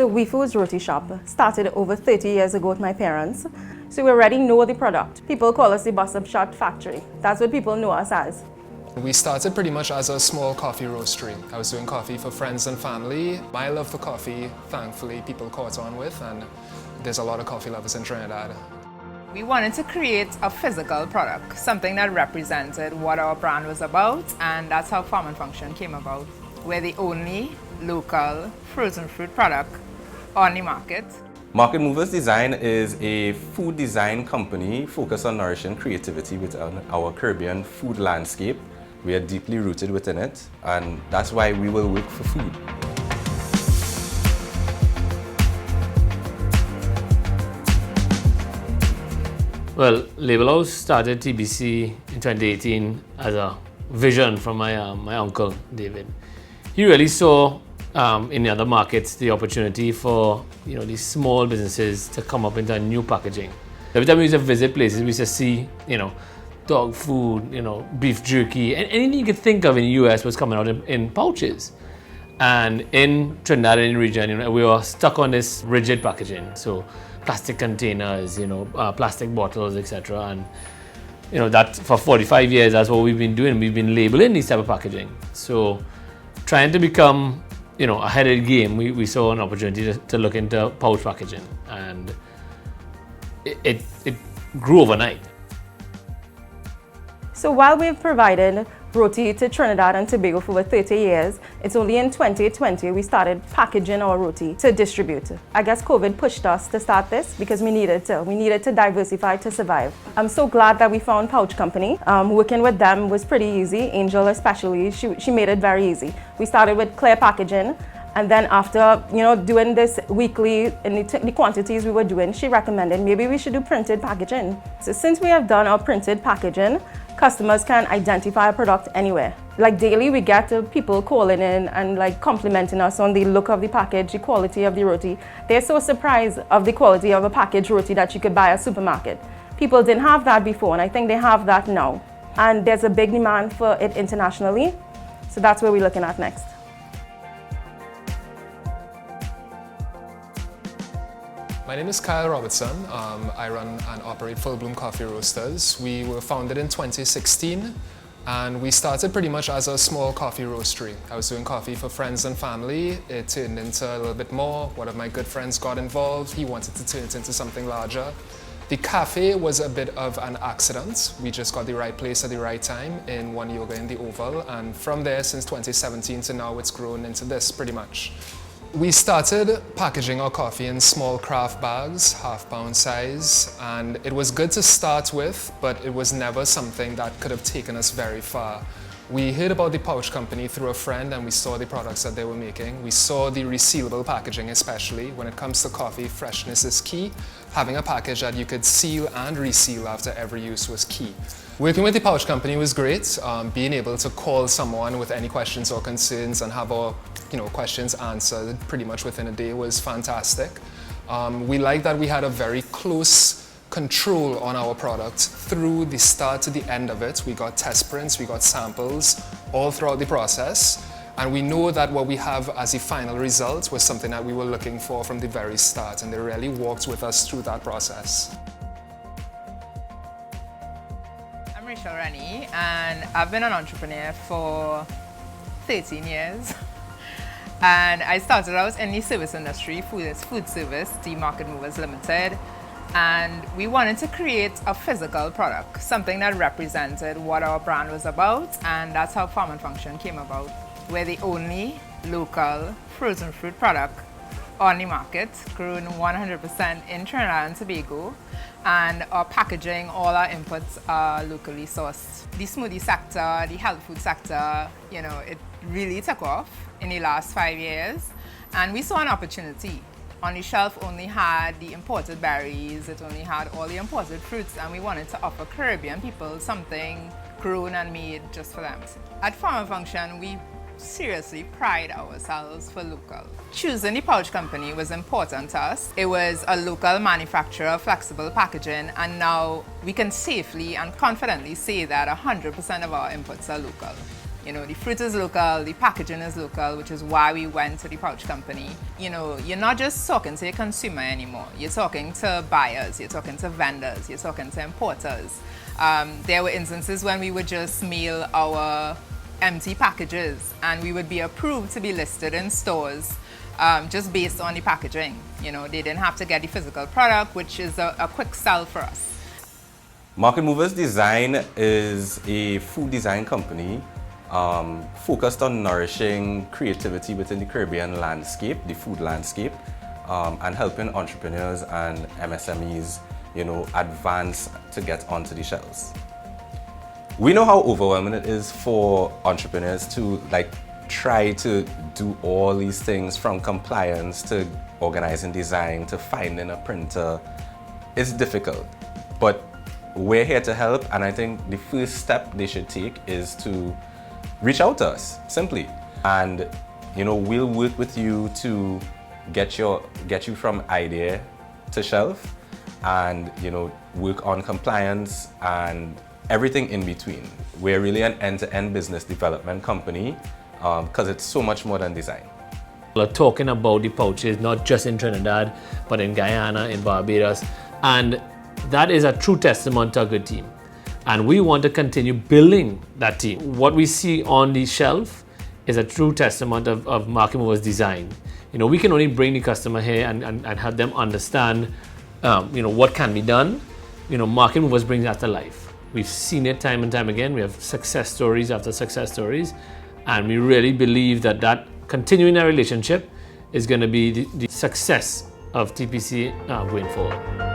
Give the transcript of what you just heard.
The We Foods Roti Shop started over 30 years ago with my parents, so we already know the product. People call us the Bus-Up Shot Factory. That's what people know us as. We started pretty much as a small coffee roastery. I was doing coffee for friends and family. My love for coffee, thankfully, people caught on with, and there's a lot of coffee lovers in Trinidad. We wanted to create a physical product, something that represented what our brand was about, and that's how Farm and Function came about. We're the only local frozen fruit product on the market. Market Movers Design is a food design company focused on nourishing creativity within our Caribbean food landscape. We are deeply rooted within it, and that's why we will work for food. Well, Label House started TBC in 2018 as a vision from my uncle, David. He really saw in the other markets the opportunity for these small businesses to come up into new packaging. Every time we used to visit places, we used to see dog food, beef jerky, and anything you could think of in the US was coming out in pouches. And in Trinidad and region, we were stuck on this rigid packaging. So plastic containers, plastic bottles, etc. And that for 45 years, that's what we've been doing. We've been labeling these type of packaging. So trying to become ahead of the game, we saw an opportunity to look into pouch packaging, and it grew overnight. So while we've provided roti to Trinidad and Tobago for over 30 years, it's only in 2020 we started packaging our roti to distribute. I guess COVID pushed us to start this because we needed to. We needed to diversify to survive. I'm so glad that we found Pouch Company. Working with them was pretty easy. Angel especially, she made it very easy. We started with clear packaging, and then after doing this weekly in the quantities we were doing, she recommended maybe we should do printed packaging. So since we have done our printed packaging, customers can identify a product anywhere. Like daily, we get people calling in and complimenting us on the look of the package, the quality of the roti. They're so surprised of the quality of a packaged roti that you could buy at a supermarket. People didn't have that before, and I think they have that now. And there's a big demand for it internationally, so that's where we're looking at next. My name is Kyle Robertson. I run and operate Full Bloom Coffee Roasters. We were founded in 2016, and we started pretty much as a small coffee roastery. I was doing coffee for friends and family. It turned into a little bit more. One of my good friends got involved. He wanted to turn it into something larger. The cafe was a bit of an accident. We just got the right place at the right time in One Yoga in the Oval, and from there, since 2017 to now, it's grown into this pretty much. We started packaging our coffee in small craft bags, half-pound size, and it was good to start with, but it was never something that could have taken us very far. We heard about the Pouch Company through a friend, and we saw the products that they were making. We saw the resealable packaging, especially. When it comes to coffee, freshness is key. Having a package that you could seal and reseal after every use was key. Working with the Pouch Company was great. Being able to call someone with any questions or concerns and have our questions answered pretty much within a day was fantastic. We liked that we had a very close control on our product through the start to the end of it. We got test prints, we got samples all throughout the process, and we know that what we have as the final result was something that we were looking for from the very start, and they really walked with us through that process. I'm Rachel Rennie, and I've been an entrepreneur for 13 years. And I started out in the service industry, food service, the Market Movers Limited. And we wanted to create a physical product, something that represented what our brand was about, and that's how Farm and Function came about. We're the only local frozen fruit product on the market, grown 100% in Trinidad and Tobago, and our packaging, all our inputs are locally sourced. The smoothie sector, the health food sector, it really took off in the last 5 years, and we saw an opportunity. On the shelf only had the imported berries, it only had all the imported fruits, and we wanted to offer Caribbean people something grown and made just for them. At Farm and Function, we seriously pride ourselves for local. Choosing the Pouch Company was important to us. It was a local manufacturer of flexible packaging, and now we can safely and confidently say that 100% of our inputs are local. You know, the fruit is local, the packaging is local, which is why we went to the pouch company. You know, you're not just talking to a consumer anymore. You're talking to buyers, you're talking to vendors, you're talking to importers. There were instances when we would just mail our empty packages and we would be approved to be listed in stores just based on the packaging. You know, they didn't have to get the physical product, which is a quick sell for us. Market Movers Design is a food design company focused on nourishing creativity within the Caribbean landscape, the food landscape, and helping entrepreneurs and MSMEs, you know, advance to get onto the shelves. We know how overwhelming it is for entrepreneurs to try to do all these things, from compliance to organizing design to finding a printer. It's difficult, but we're here to help, and I think the first step they should take is to reach out to us, simply. And you know, we'll work with you to get you from idea to shelf, and you know, work on compliance and everything in between. We're really an end-to-end business development company because it's so much more than design. We're talking about the pouches not just in Trinidad, but in Guyana, in Barbados, and that is a true testament to a good team. And we want to continue building that team. What we see on the shelf is a true testament of Market Movers Design. You know, we can only bring the customer here and help them understand you know, what can be done. You know, Market Movers brings that to life. We've seen it time and time again. We have success stories after success stories, and we really believe that continuing our relationship is going to be the success of TPC going forward.